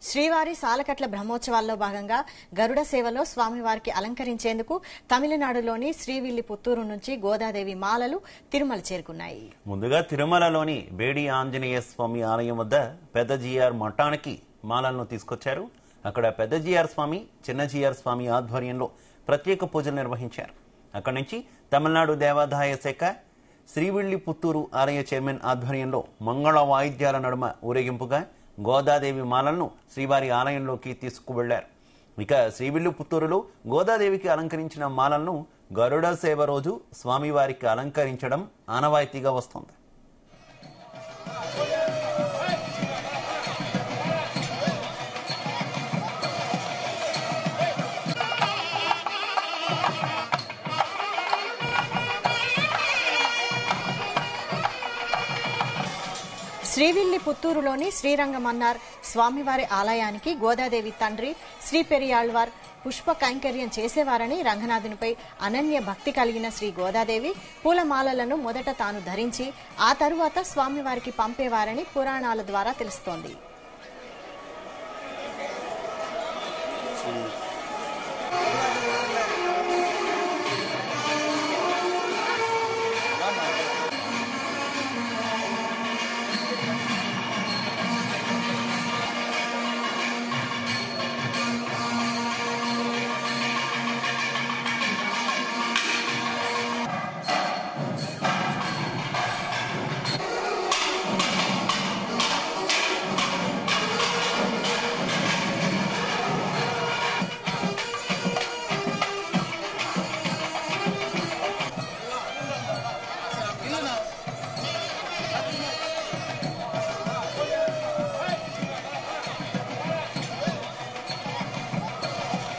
శ్రీవారి సాలకట్ల బ్రహ్మోత్సవాల్లో భాగంగా గరుడ సేవలో స్వామివారికి అలంకరించేందుకు తమిళనాడులోని శ్రీవిల్లిపుత్తూరు నుంచి గోదాదేవి మాలలు తిరుమల చేరుకున్నాయి. ముందుగా తిరుమలలోని బేడి ఆంజనేయ స్వామి ఆలయం వద్ద పెద్ద జీఆర్ మఠానికి మాలలను తీసుకొచ్చారు. అక్కడ పెద్ద జీఆర్ స్వామి, చిన్న జీఆర్ స్వామి ఆధ్వర్యంలో ప్రత్యేక పూజలు నిర్వహించారు. అక్కడి నుంచి తమిళనాడు దేవాదాయ శాఖ శ్రీవిల్లిపుత్తూరు ఆలయ చైర్మన్ ఆధ్వర్యంలో మంగళ వాయిద్యాల నడుమ ఊరేగింపుగా గోదాదేవి మాలలను శ్రీవారి ఆలయంలోకి తీసుకువెళ్లారు. ఇక శ్రీవిల్లిపుత్తూరులో గోదాదేవికి అలంకరించిన మాలలను గరుడ సేవ రోజు స్వామివారికి అలంకరించడం ఆనవాయితీగా వస్తోంది. శ్రీవిల్లిపుత్తూరులోని శ్రీరంగమన్నార్ స్వామివారి ఆలయానికి గోదాదేవి తండ్రి శ్రీ పెరియాళ్వార్ పుష్ప కైంకర్యం చేసేవారని, రంగనాథునిపై అనన్య భక్తి కలిగిన శ్రీ గోదాదేవి పూలమాలలను మొదట తాను ధరించి ఆ తరువాత స్వామివారికి పంపేవారని పురాణాల ద్వారా తెలుస్తోంది.